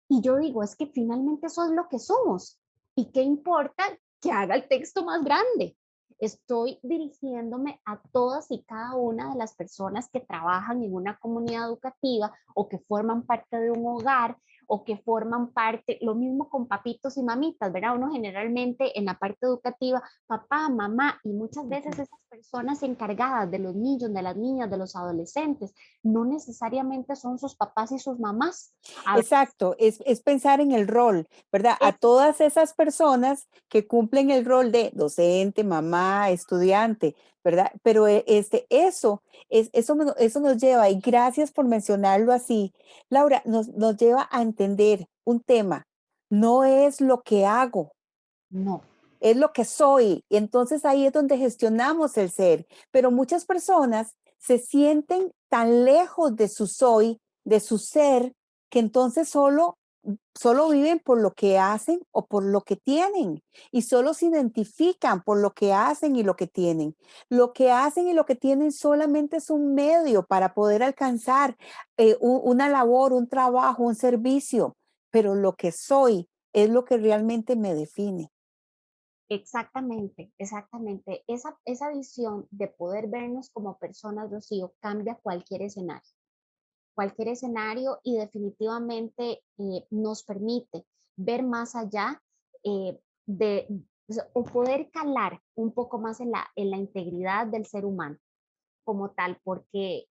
Y yo digo, es que finalmente eso es lo que somos. ¿Y qué importa que haga el texto más grande? Estoy dirigiéndome a todas y cada una de las personas que trabajan en una comunidad educativa o que forman parte de un hogar o que forman parte, lo mismo con papitos y mamitas, ¿verdad? Uno generalmente en la parte educativa, papá, mamá, y muchas veces Ujú. esas personas encargadas de los niños, de las niñas, de los adolescentes, no necesariamente son sus papás y sus mamás. A veces Exacto, es pensar en el rol, ¿verdad? A es todas esas personas que cumplen el rol de docente, mamá, estudiante, ¿verdad? Pero eso nos lleva, y gracias por mencionarlo así, Laura, nos lleva a entender un tema. No es lo que hago, no. es lo que soy. Y entonces ahí es donde gestionamos el ser. Pero muchas personas se sienten tan lejos de su soy, de su ser, que entonces solo viven por lo que hacen o por lo que tienen, y solo se identifican por lo que hacen y lo que tienen. Lo que hacen y lo que tienen solamente es un medio para poder alcanzar una labor, un trabajo, un servicio, pero lo que soy es lo que realmente me define. Exactamente, exactamente. Esa visión de poder vernos como personas, Rocío, cambia cualquier escenario, y definitivamente nos permite ver más allá de, o poder calar un poco más en la integridad del ser humano como tal, porque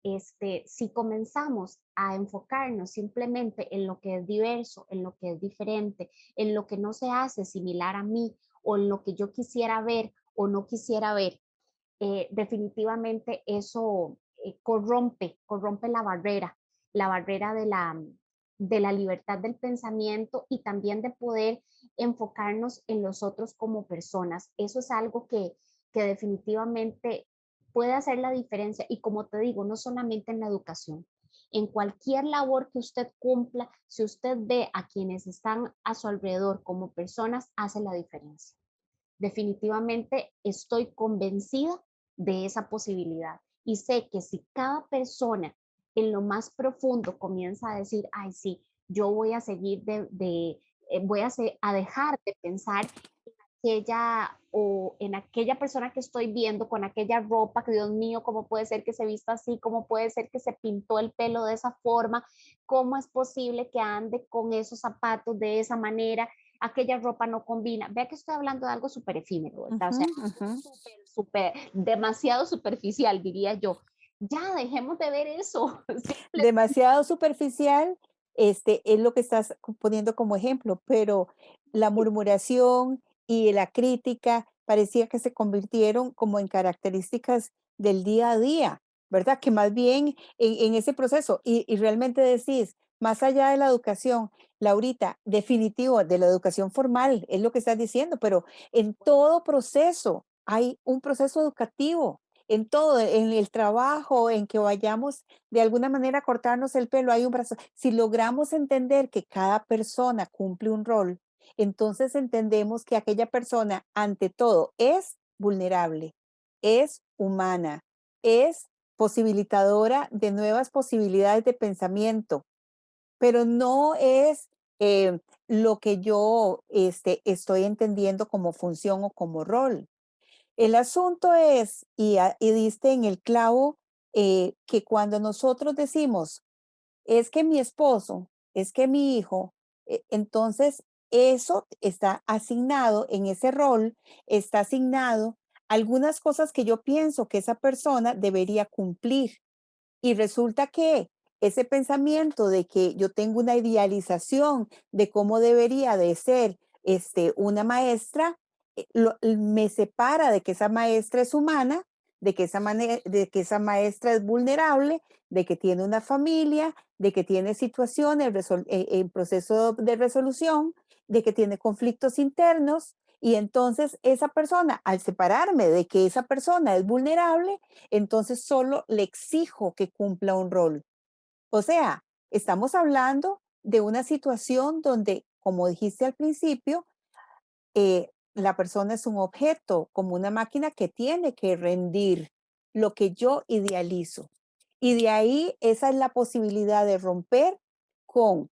si comenzamos a enfocarnos simplemente en lo que es diverso, en lo que es diferente, en lo que no se hace similar a mí o en lo que yo quisiera ver o no quisiera ver, definitivamente eso corrompe la barrera de la libertad del pensamiento y también de poder enfocarnos en los otros como personas. Eso es algo que definitivamente puede hacer la diferencia y como te digo, no solamente en la educación. En cualquier labor que usted cumpla, si usted ve a quienes están a su alrededor como personas, hace la diferencia. Definitivamente estoy convencida de esa posibilidad y sé que si cada persona en lo más profundo comienza a decir, ay, sí, yo voy a seguir voy a dejar de pensar aquella o en aquella persona que estoy viendo con aquella ropa, que Dios mío, ¿cómo puede ser que se vista así? ¿Cómo puede ser que se pintó el pelo de esa forma? ¿Cómo es posible que ande con esos zapatos de esa manera? Aquella ropa no combina. Vea que estoy hablando de algo súper efímero, ¿verdad? O Ujú, sea, ujú. demasiado superficial, diría yo. Ya, dejemos de ver eso. Simple. Demasiado superficial, es lo que estás poniendo como ejemplo, pero la murmuración y la crítica parecía que se convirtieron como en características del día a día, ¿verdad? Que más bien en ese proceso, y realmente decís, más allá de la educación, Laurita, definitivo, de la educación formal, es lo que estás diciendo, pero en todo proceso hay un proceso educativo, en todo, en el trabajo, en que vayamos de alguna manera cortarnos el pelo, hay un brazo. Si logramos entender que cada persona cumple un rol, entonces entendemos que aquella persona, ante todo, es vulnerable, es humana, es posibilitadora de nuevas posibilidades de pensamiento, pero no es lo que yo estoy entendiendo como función o como rol. El asunto es, y diste en el clavo, que cuando nosotros decimos, es que mi esposo, es que mi hijo, entonces eso está asignado en ese rol, está asignado algunas cosas que yo pienso que esa persona debería cumplir. Y resulta que ese pensamiento de que yo tengo una idealización de cómo debería de ser una maestra, me separa de que esa maestra es humana, de que esa maestra es vulnerable, de que tiene una familia, de que tiene situaciones en proceso de resolución, de que tiene conflictos internos. Y entonces esa persona, al separarme de que esa persona es vulnerable, entonces solo le exijo que cumpla un rol. O sea, estamos hablando de una situación donde, como dijiste al principio, la persona es un objeto, como una máquina que tiene que rendir lo que yo idealizo. Y de ahí esa es la posibilidad de romper con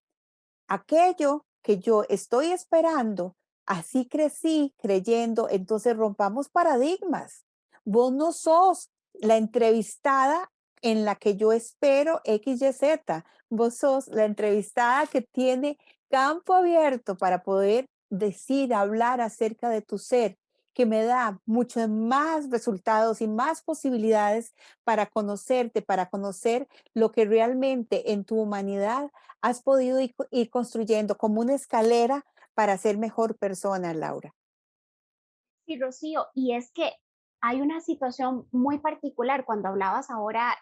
aquello que yo estoy esperando, así crecí creyendo, entonces rompamos paradigmas. Vos no sos la entrevistada en la que yo espero X, Y, Z. Vos sos la entrevistada que tiene campo abierto para poder decir, hablar acerca de tu ser, que me da muchos más resultados y más posibilidades para conocerte, para conocer lo que realmente en tu humanidad has podido ir construyendo como una escalera para ser mejor persona, Laura. Sí, Rocío, y es que hay una situación muy particular cuando hablabas ahora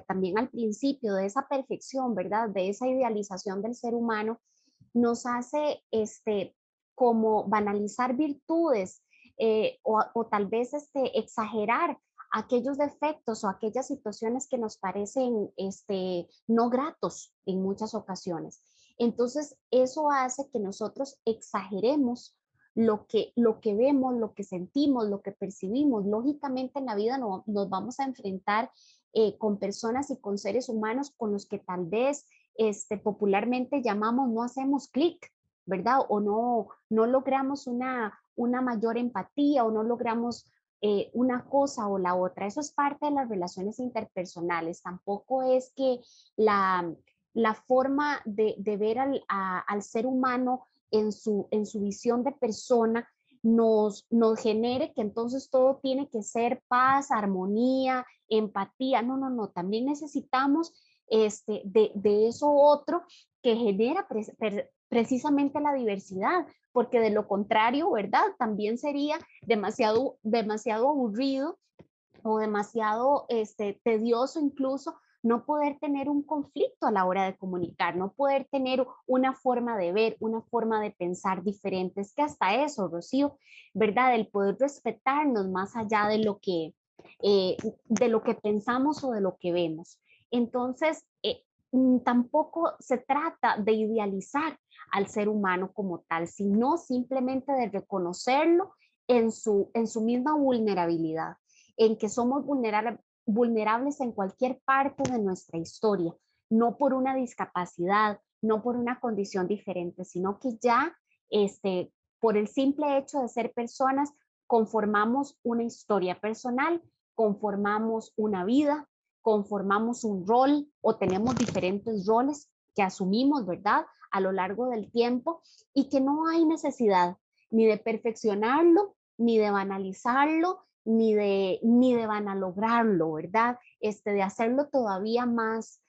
también al principio de esa perfección, ¿verdad? De esa idealización del ser humano, nos hace como banalizar virtudes o tal vez exagerar aquellos defectos o aquellas situaciones que nos parecen no gratos en muchas ocasiones. Entonces, eso hace que nosotros exageremos lo que vemos, lo que sentimos, lo que percibimos. Lógicamente en la vida nos vamos a enfrentar con personas y con seres humanos con los que tal vez popularmente llamamos no hacemos clic, ¿verdad? O no logramos una mayor empatía o no logramos una cosa o la otra. Eso es parte de las relaciones interpersonales. Tampoco es que la, la forma de ver al ser humano en su visión de persona nos genere que entonces todo tiene que ser paz, armonía, empatía. No, no, no. También necesitamos de eso otro que genera precisamente la diversidad, porque de lo contrario, ¿verdad? También sería demasiado aburrido o demasiado tedioso incluso no poder tener un conflicto a la hora de comunicar, no poder tener una forma de ver, una forma de pensar diferente. Es que hasta eso, Rocío, ¿verdad? El poder respetarnos más allá eh, de lo que pensamos o de lo que vemos. Entonces, tampoco se trata de idealizar al ser humano como tal, sino simplemente de reconocerlo en su misma vulnerabilidad, en que somos vulnerables en cualquier parte de nuestra historia, no por una discapacidad, no por una condición diferente, sino que ya por el simple hecho de ser personas, conformamos una historia personal, conformamos una vida, conformamos un rol o tenemos diferentes roles que asumimos, ¿verdad? A lo largo del tiempo y que no hay necesidad ni de perfeccionarlo, ni de banalizarlo, ni de vanalograrlo, ¿verdad? De hacerlo todavía más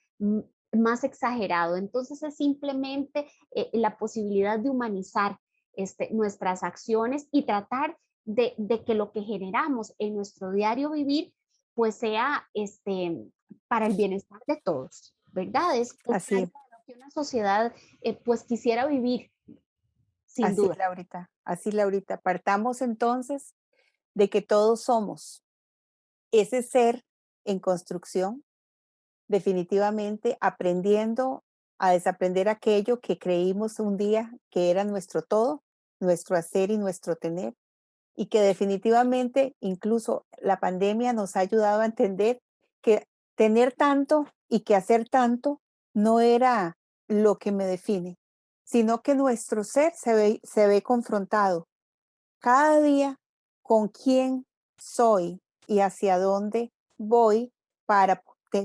exagerado. Entonces es simplemente la posibilidad de humanizar nuestras acciones y tratar de que lo que generamos en nuestro diario vivir pues sea para el bienestar de todos, ¿verdad? Es Así, algo de lo que una sociedad pues quisiera vivir, sin así, duda. Laurita, así, Laurita. Partamos entonces de que todos somos ese ser en construcción, definitivamente aprendiendo a desaprender aquello que creímos un día que era nuestro todo, nuestro hacer y nuestro tener, y que definitivamente incluso la pandemia nos ha ayudado a entender que tener tanto y que hacer tanto no era lo que me define, sino que nuestro ser se ve confrontado cada día con quién soy y hacia dónde voy para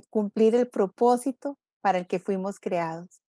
cumplir el propósito para el que fuimos creados.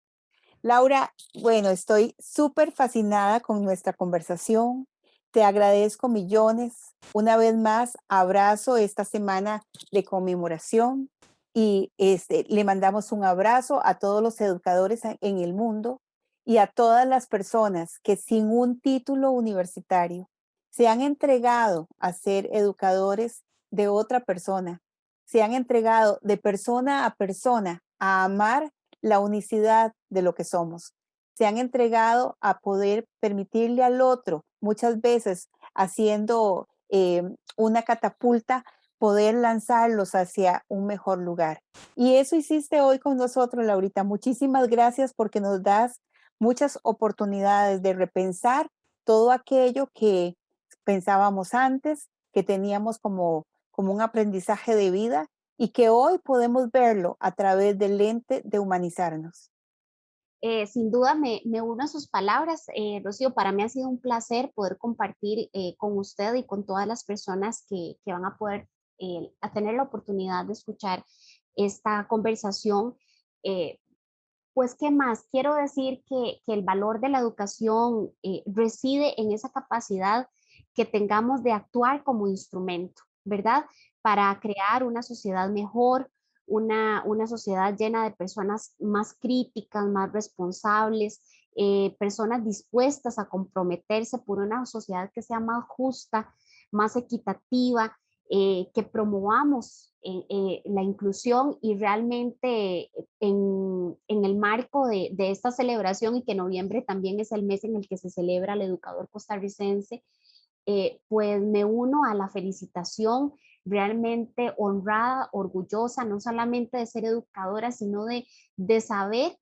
Laura, bueno, estoy súper fascinada con nuestra conversación. Te agradezco millones. Una vez más, abrazo esta semana de conmemoración y le mandamos un abrazo a todos los educadores en el mundo y a todas las personas que sin un título universitario se han entregado a ser educadores de otra persona, se han entregado de persona a persona a amar la unicidad de lo que somos. Se han entregado a poder permitirle al otro, muchas veces haciendo una catapulta, poder lanzarlos hacia un mejor lugar. Y eso hiciste hoy con nosotros, Laurita. Muchísimas gracias porque nos das muchas oportunidades de repensar todo aquello que pensábamos antes, que teníamos como un aprendizaje de vida y que hoy podemos verlo a través del lente de humanizarnos. Sin duda me uno a sus palabras, Rocío. Para mí ha sido un placer poder compartir con usted y con todas las personas que van a poder a tener la oportunidad de escuchar esta conversación. Eh, pues, ¿qué más? Quiero decir que el valor de la educación reside en esa capacidad que tengamos de actuar como instrumento, ¿verdad? Para crear una sociedad mejor, una sociedad llena de personas más críticas, más responsables, personas dispuestas a comprometerse por una sociedad que sea más justa, más equitativa, que promovamos la inclusión y realmente en el marco de esta celebración y que noviembre también es el mes en el que se celebra el educador costarricense, pues me uno a la felicitación, realmente honrada, orgullosa, no solamente de ser educadora, sino de saber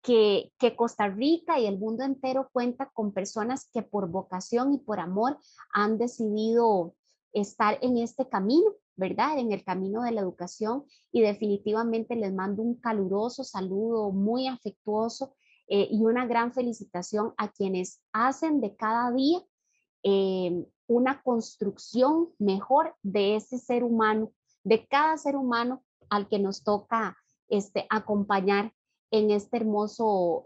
que Costa Rica y el mundo entero cuenta con personas que por vocación y por amor han decidido estar en este camino, ¿verdad? En el camino de la educación y definitivamente les mando un caluroso saludo muy afectuoso y una gran felicitación a quienes hacen de cada día una construcción mejor de ese ser humano, de cada ser humano al que nos toca acompañar en este hermoso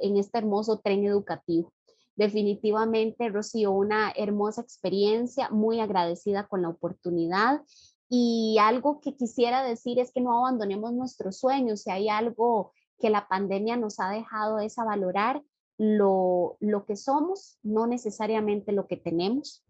tren educativo. Definitivamente, Rocío, una hermosa experiencia, muy agradecida con la oportunidad. Y algo que quisiera decir es que no abandonemos nuestros sueños. Si hay algo que la pandemia nos ha dejado es a valorar lo que somos, no necesariamente lo que tenemos,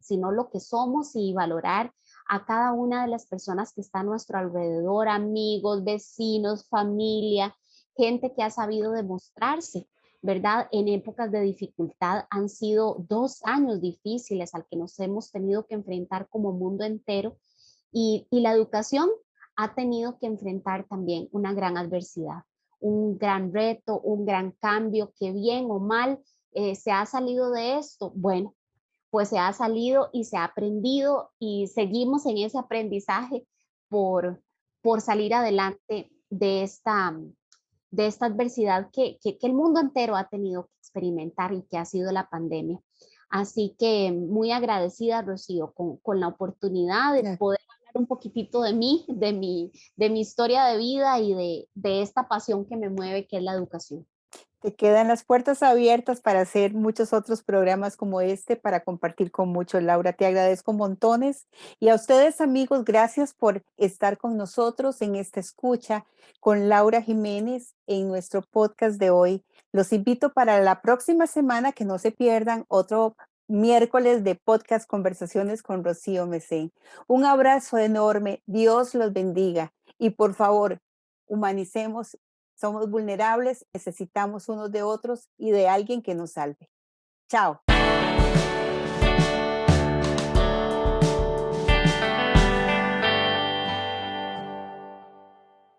sino lo que somos y valorar a cada una de las personas que está a nuestro alrededor, amigos, vecinos, familia, gente que ha sabido demostrarse, ¿verdad? En épocas de dificultad han sido 2 años difíciles al que nos hemos tenido que enfrentar como mundo entero y la educación ha tenido que enfrentar también una gran adversidad, un gran reto, un gran cambio, que bien o mal se ha salido de esto. Bueno, pues se ha salido y se ha aprendido y seguimos en ese aprendizaje por, por salir adelante de esta adversidad que el mundo entero ha tenido que experimentar y que ha sido la pandemia. Así que muy agradecida, Rocío, con la oportunidad de Claro. poder hablar un poquitito de mí, de mi historia de vida y de esta pasión que me mueve, que es la educación. Te quedan las puertas abiertas para hacer muchos otros programas como este para compartir con muchos. Laura, te agradezco montones. Y a ustedes, amigos, gracias por estar con nosotros en esta escucha con Laura Jiménez en nuestro podcast de hoy. Los invito para la próxima semana que no se pierdan otro miércoles de podcast Conversaciones con Rocío Mesén. Un abrazo enorme. Dios los bendiga. Y por favor, humanicemos. Somos vulnerables, necesitamos unos de otros y de alguien que nos salve. Chao.